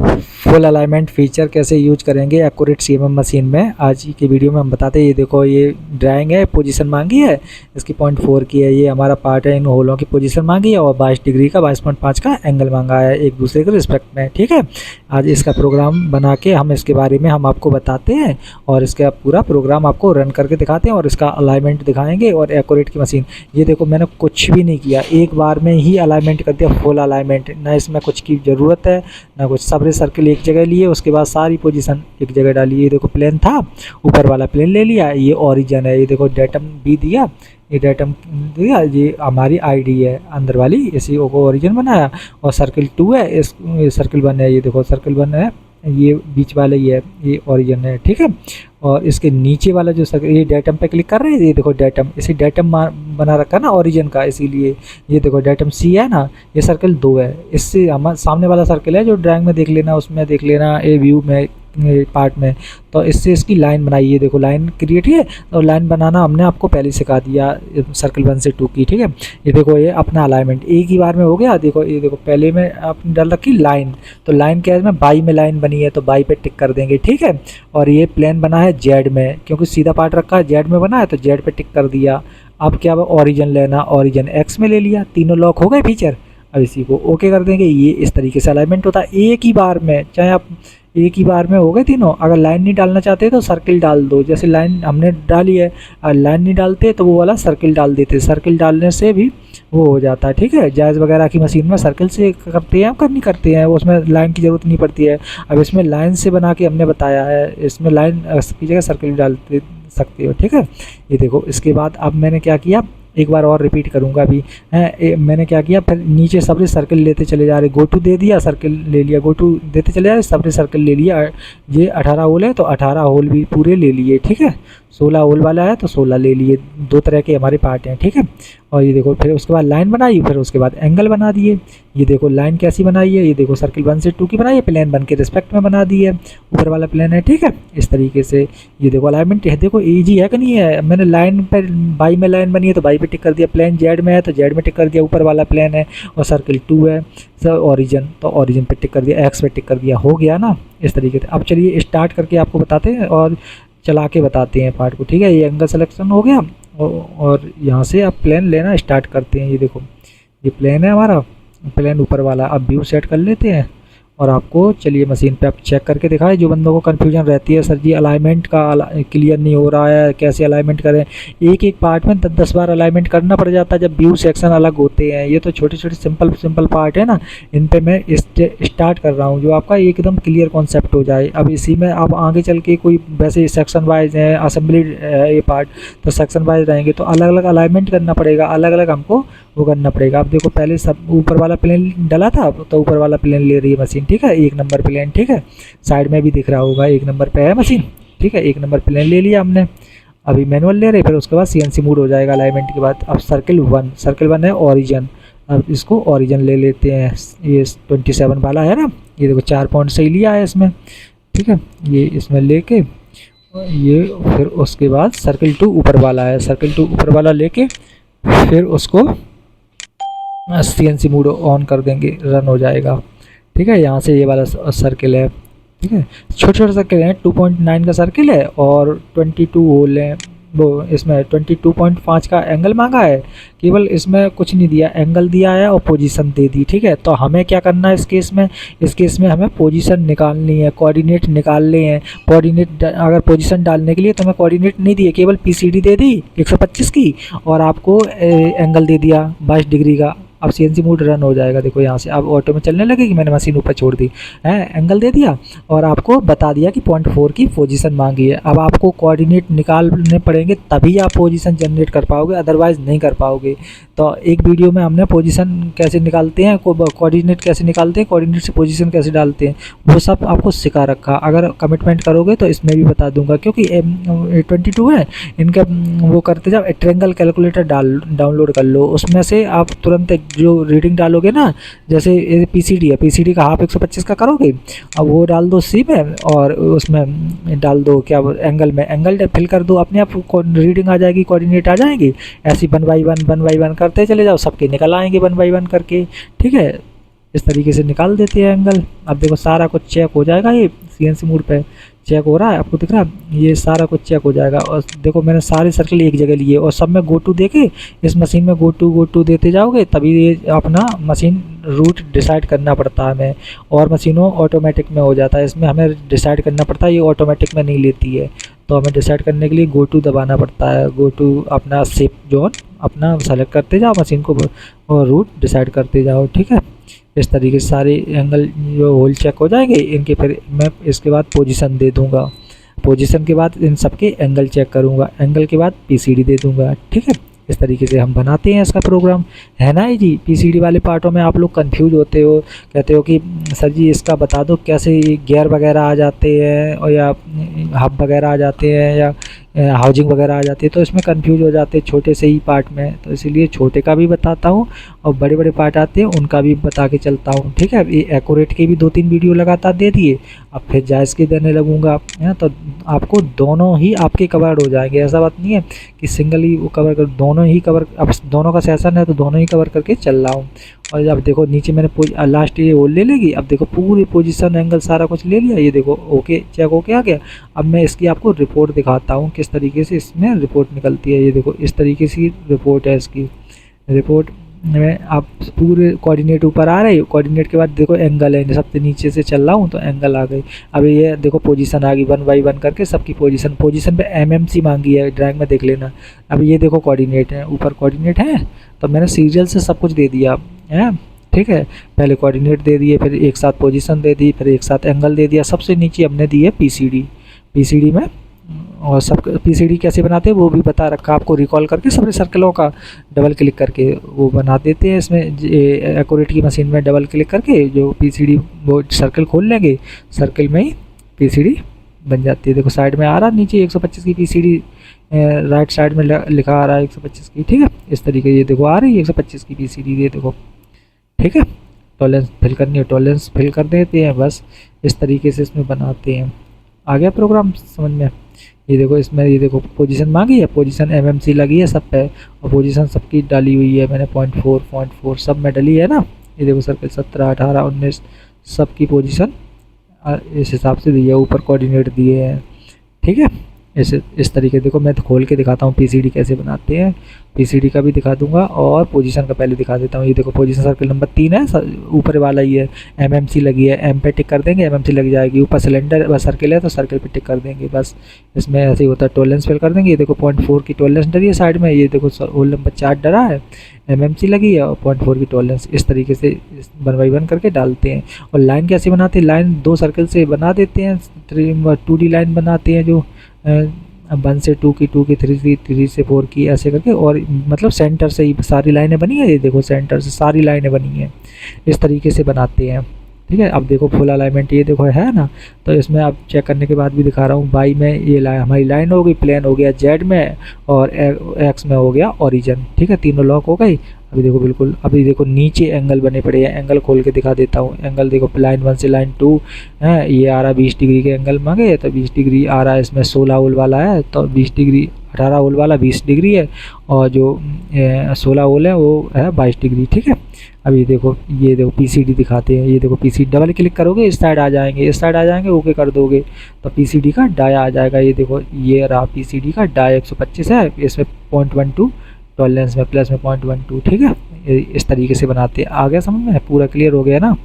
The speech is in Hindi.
फुल अलाइनमेंट फीचर कैसे यूज करेंगे एक्यूरेट सीएमएम मशीन में, आज की वीडियो में हम बताते हैं। ये देखो, ये ड्राइंग है, पोजीशन मांगी है इसकी 0.4 की है, ये हमारा पार्ट है, इन होलों की पोजीशन मांगी है और 22 डिग्री का 22.5 का एंगल मांगा है एक दूसरे के रिस्पेक्ट में। ठीक है, आज इसका प्रोग्राम बना के हम इसके बारे में हम आपको बताते हैं और इसका पूरा प्रोग्राम आपको रन करके दिखाते हैं और इसका अलाइनमेंट दिखाएंगे और एक्यूरेट की मशीन। ये देखो, मैंने कुछ भी नहीं किया, एक बार में ही अलाइनमेंट कर दिया, फुल अलाइनमेंट, ना इसमें कुछ की ज़रूरत है ना कुछ। सारे सर्किल एक जगह लिए, उसके बाद सारी पोजीशन एक जगह डाली। ये देखो, प्लेन था, ऊपर वाला प्लेन ले लिया, ये ओरिजिन है। ये देखो, डेटम भी दिया, ये डेटम दिया, ये हमारी आईडी है अंदर वाली, इसी को ओरिजिन बनाया। और सर्किल 2 है, इस सर्किल 1 है, ये देखो सर्किल 1 है, ये बीच वाला ही है, ये ओरिजिन है। ठीक है, और इसके नीचे वाला जो सर्किल, ये डेटम पे क्लिक कर रहे हैं, ये देखो डेटम, इसी डेटम बना रखा है ना ओरिजिन का, इसीलिए ये देखो डेटम सी है ना, ये सर्किल 2 है। इससे हमारे सामने वाला सर्किल है जो ड्राइंग में देख लेना, उसमें देख लेना, ए व्यू में पार्ट में। तो इससे इसकी लाइन बनाई, ये देखो लाइन क्रिएट है, और लाइन बनाना हमने आपको पहले सिखा दिया सर्किल 1 से 2 की। ठीक है, ये देखो, ये अपना अलाइनमेंट एक ही बार में हो गया। देखो, ये देखो, पहले में आपने डाल रखी लाइन, तो लाइन क्या है, इसमें बाई में लाइन बनी है तो बाई पे टिक कर देंगे। ठीक है, और ये प्लेन बना है जेड में, क्योंकि सीधा पार्ट रखा है, जेड में बना है तो जेड पे टिक कर दिया। अब क्या ओरिजिन लेना, ओरिजिन एक्स में ले लिया, तीनों लॉक हो गए फीचर। अब इसी को ओके कर देंगे। ये इस तरीके से अलाइनमेंट होता है एक ही बार में, चाहे आप एक ही बार में हो गए तीनों। अगर लाइन नहीं डालना चाहते तो सर्किल डाल दो, जैसे लाइन हमने डाली है, लाइन नहीं डालते तो वो वाला सर्किल डाल देते, सर्किल डालने से भी वो हो जाता है। ठीक है, जायज़ वगैरह की मशीन में सर्किल से करते हैं, कर नहीं करते हैं, उसमें लाइन की ज़रूरत नहीं पड़ती है। अब इसमें लाइन से बना के हमने बताया है, इसमें लाइन की जगह सर्किल डाल सकते हो। ठीक है, ये देखो, इसके बाद अब मैंने क्या किया, एक बार और रिपीट करूंगा अभी है। मैंने क्या किया, फिर नीचे सबरे सर्किल लेते चले जा रहे, गो टू दे दिया, सर्किल ले लिया, गो टू देते चले जा रहे, सबरे सर्किल ले लिया। ये 18 होल है तो 18 होल भी पूरे ले लिए। ठीक है, 16 होल वाला है तो 16 ले लिए, दो तरह के हमारे पार्ट हैं। ठीक है, और ये देखो, फिर उसके बाद लाइन बनाई, फिर उसके बाद एंगल बना दिए। ये देखो लाइन कैसी बनाई है, ये देखो सर्किल 1 से 2 की बनाई है, प्लेन बन के रिस्पेक्ट में बना दी है, ऊपर वाला प्लेन है। ठीक है, इस तरीके से ये देखो अलाइनमेंट है। देखो ईजी है कि नहीं है, मैंने लाइन पर बाई में लाइन बनी है तो बाई पे टिक कर दिया, प्लेन जेड में है तो जेड में टिक कर दिया, ऊपर वाला प्लेन है और सर्किल 2 है सर ओरिजिन, तो ओरिजिन पे टिक कर दिया, एक्स पे टिक कर दिया, हो गया ना इस तरीके से। अब चलिए स्टार्ट करके आपको बताते हैं और चला के बताते हैं पार्ट को। ठीक है, ये एंगल सिलेक्शन हो गया और यहाँ से आप प्लेन लेना स्टार्ट करते हैं। ये देखो, ये प्लेन है हमारा, प्लेन ऊपर वाला। अब व्यू सेट कर लेते हैं और आपको चलिए मशीन पे आप चेक करके दिखाएं। जो बंदों को कन्फ्यूजन रहती है, सर जी अलाइनमेंट का क्लियर नहीं हो रहा है, कैसे अलाइनमेंट करें, एक एक पार्ट में 10-10 बार अलाइनमेंट करना पड़ जाता है जब व्यू सेक्शन अलग होते हैं। ये तो छोटे छोटे सिंपल पार्ट है ना, इन पे मैं स्टार्ट कर रहा हूँ जो आपका एकदम क्लियर कॉन्सेप्ट हो जाए। अब इसी में आप आगे चल के कोई वैसे सेक्शन वाइज है, असेंबली ये पार्ट तो सेक्शन वाइज रहेंगे तो अलग अलग अलाइनमेंट करना पड़ेगा, अलग अलग हमको वो करना पड़ेगा। अब देखो, पहले सब ऊपर वाला प्लेन डला था तो ऊपर वाला प्लेन ले रही है मशीन। ठीक है, 1 नंबर प्लेन। ठीक है, साइड में भी दिख रहा होगा 1 नंबर पे है मशीन। ठीक है, 1 नंबर प्लेन ले लिया हमने, अभी मैनुअल ले रहे, फिर उसके बाद सीएनसी मोड हो जाएगा अलाइनमेंट के बाद। अब सर्किल 1 है ओरिजिन, अब इसको ओरिजिन ले लेते हैं, ये 27 वाला है ना, ये देखो 4 पॉइंट से ही लिया है इसमें। ठीक है, ये इसमें लेके ये फिर उसके बाद सर्किल 2 ऊपर वाला है, सर्किल 2 ऊपर वाला लेके फिर उसको सीएनसी मोड ऑन कर देंगे, रन हो जाएगा। ठीक है, यहाँ से ये वाला सर्किल है। ठीक है, छोटे छोटे सर्किल हैं, 2.9 का सर्किल है और 22 होल हैं। वो इसमें 22.5 का एंगल मांगा है, केवल इसमें कुछ नहीं दिया, एंगल दिया है और पोजीशन दे दी। ठीक है, तो हमें क्या करना है इस केस में, इस केस में हमें पोजीशन निकालनी है, कोऑर्डिनेट निकालने हैं। कोऑर्डिनेट अगर पोजीशन डालने के लिए तो हमें कोऑर्डिनेट नहीं दिए, केवल पीसीडी दे दी 125 की और आपको एंगल दे दिया 22 डिग्री का। अब सीएनसी मोड रन हो जाएगा। देखो यहाँ से अब ऑटो में चलने लगेगी, मैंने मशीन ऊपर छोड़ दी है, एंगल दे दिया और आपको बता दिया कि 0.4 की पोजीशन मांगी है। अब आपको कोऑर्डिनेट निकालने पड़ेंगे तभी आप पोजीशन जनरेट कर पाओगे, अदरवाइज नहीं कर पाओगे। तो एक वीडियो में हमने पोजीशन कैसे निकालते हैं, कोऑर्डिनेट कैसे निकालते हैं, कोऑर्डिनेट से पोजीशन कैसे डालते हैं, वो सब आपको सिखा रखा। अगर कमिटमेंट करोगे तो इसमें भी बता दूंगा, क्योंकि 22 है इनका वो करते जाओ। ट्रेंगल कैलकुलेटर डाउनलोड कर लो, उसमें से आप तुरंत जो रीडिंग डालोगे ना, जैसे पीसीडी है, पीसीडी का हाफ 125 का करोगे, अब वो डाल दो सी में और उसमें डाल दो क्या एंगल में, एंगल फिल कर दो, अपने आप रीडिंग आ जाएगी, कोऑर्डिनेट आ जाएंगी। ऐसे 1 बाई 1 करते चले जाओ, सबके निकल आएंगे 1 बाई 1 करके। ठीक है, इस तरीके से निकाल देते हैं एंगल। अब देखो सारा कुछ चेक हो जाएगा, ये CNC मोड पे चेक हो रहा है, आपको दिख रहा है, ये सारा कुछ चेक हो जाएगा। और देखो मैंने सारे सर्कल एक जगह लिए और सब में गो टू देके इस मशीन में गो टू देते जाओगे तभी ये अपना मशीन रूट डिसाइड करना पड़ता है हमें। और मशीनों ऑटोमेटिक में हो जाता है, इसमें हमें डिसाइड करना पड़ता है, ये ऑटोमेटिक में नहीं लेती है। तो हमें डिसाइड करने के लिए गो टू दबाना पड़ता है। गो टू अपना शेप जोन अपना सेलेक्ट करते जाओ मशीन को और रूट डिसाइड करते जाओ, ठीक है। इस तरीके से सारे एंगल जो होल चेक हो जाएंगे इनके, फिर मैं इसके बाद पोजीशन दे दूंगा। पोजीशन के बाद इन सबके एंगल चेक करूंगा, एंगल के बाद PCD दे दूंगा, ठीक है। इस तरीके से हम बनाते हैं इसका प्रोग्राम, है ना जी। PCD वाले पार्टों में आप लोग कंफ्यूज होते हो, कहते हो कि सर जी इसका बता दो कैसे गियर वगैरह आ जाते हैं और या हब वगैरह आ जाते हैं या हाउजिंग वगैरह आ जाती है, तो इसमें कंफ्यूज हो जाते हैं छोटे से ही पार्ट में। तो इसीलिए छोटे का भी बताता हूँ और बड़े बड़े पार्ट आते हैं उनका भी बता के चलता हूँ, ठीक है। ये एक्यूरेट के भी 2-3 वीडियो लगातार दे दिए, अब फिर जायज़ के देने लगूंगा, है। तो आपको दोनों ही आपके कवर्ड हो जाएंगे, ऐसा बात नहीं है कि सिंगल ही वो कवर कर, दोनों ही कवर। अब दोनों का सेशन है तो दोनों ही कवर करके चल रहा हूँ। और अब देखो नीचे मैंने लास्ट ये वो ले लेगी। अब देखो पूरी पोजीशन एंगल सारा कुछ ले लिया, ये देखो ओके चेक होके आ गया। अब मैं इसकी आपको रिपोर्ट दिखाता हूँ किस तरीके से इसमें रिपोर्ट निकलती है। ये देखो इस तरीके से रिपोर्ट है इसकी। रिपोर्ट में आप पूरे कोऑर्डिनेट ऊपर आ रहे हैं, कोऑर्डिनेट के बाद देखो एंगल है, सबसे नीचे से चल रहा हूँ तो एंगल आ गई। अब ये देखो पोजीशन आ गई 1 by 1 करके सबकी पोजीशन पे MMC मांगी है, ड्राइंग में देख लेना। अब ये देखो कोऑर्डिनेट है, ऊपर कोऑर्डिनेट है तो मैंने सीरियल से सब कुछ दे दिया है, ठीक है। पहले कोऑर्डिनेट दे दिए, फिर एक साथ पोजीशन दे दी, फिर एक साथ एंगल दे दिया। सबसे नीचे हमने दी है PCD में। और सब PCD कैसे बनाते हैं वो भी बता रखा आपको, रिकॉल करके सारे सर्कलों का डबल क्लिक करके वो बना देते हैं। इसमें एक्यूरेट की मशीन में डबल क्लिक करके जो PCD वो सर्कल खोल लेंगे, सर्कल में ही PCD बन जाती है। देखो साइड में आ रहा नीचे 125 की PCD, राइट साइड में लिखा आ रहा है 125 की, ठीक है। इस तरीके ये देखो आ रही है 125 की PCD, ये देखो, ठीक है। टॉलरेंस फिल करनी है, टॉलरेंस फिल कर देते हैं, बस इस तरीके से इसमें बनाते हैं। आ गया प्रोग्राम समझ में। ये देखो इसमें, ये देखो पोजीशन मांगी है, पोजीशन MMC लगी है सब पे और पोजीशन सबकी डाली हुई है मैंने 0.4 सब में डली है ना। ये देखो सर्कल 17, 18, 19 सबकी पोजीशन इस हिसाब से दी है, ऊपर कोऑर्डिनेट दिए हैं, ठीक है। इस तरीके देखो मैं तो खोल के दिखाता हूँ PCD कैसे बनाते हैं। PCD का भी दिखा दूंगा और पोजीशन का पहले दिखा देता हूँ। ये देखो पोजीशन सर्कल नंबर 3 है, ऊपर वाला ही है, MMC लगी है, M पे टिक कर देंगे, MMC लग जाएगी। ऊपर सिलेंडर सर्कल है तो सर्कल पे टिक कर देंगे, बस इसमें ऐसे ही होता है। टॉलरेंस फिल कर देंगे, ये देखो 0.4 की टॉलरेंस डरी है साइड में, ये देखो होल नंबर 4 डरा है, MMC लगी है और 0.4 की टॉलरेंस। इस तरीके से 1 by 1 करके डालते हैं। और लाइन कैसे बनाते हैं, लाइन 2 सर्कल से बना देते हैं, 2D लाइन बनाते हैं जो 1 से 2 की, 2 की 3 की, 3 से 4 की, ऐसे करके। और मतलब सेंटर से ही सारी लाइनें बनी है, ये देखो सेंटर से सारी लाइनें बनी हैं, इस तरीके से बनाते हैं, ठीक है। अब देखो फुल अलाइनमेंट ये देखो है ना, तो इसमें अब चेक करने के बाद भी दिखा रहा हूँ। वाई में ये लाइन हमारी लाइन हो गई, प्लेन हो गया जेड में और एक्स में हो गया ओरिजिन, ठीक है। तीनों लॉक हो गई। अभी देखो बिल्कुल, अभी देखो नीचे एंगल बने पड़े हैं, एंगल खोल के दिखा देता हूँ। एंगल देखो लाइन 1 से लाइन 2 है, ये आ रहा 20 डिग्री के एंगल मांगे तो 20 डिग्री आ रहा है। इसमें 16 होल वाला है तो 20 डिग्री, 18 होल वाला 20 डिग्री है और जो 16 होल है वो है 22 डिग्री, ठीक है। अभी देखो ये देखो PCD दिखाते हैं, ये देखो PCD डबल क्लिक करोगे इस साइड आ जाएंगे, इस साइड आ जाएंगे, ओके कर दोगे तो PCD का डाया आ जाएगा। ये देखो ये रहा PCD का डाया 125 है, इसमें 0.12 टॉलरेंस में प्लस में 0.12, ठीक है। इस तरीके से बनाते हैं। आ गया समझ में, पूरा क्लियर हो गया ना।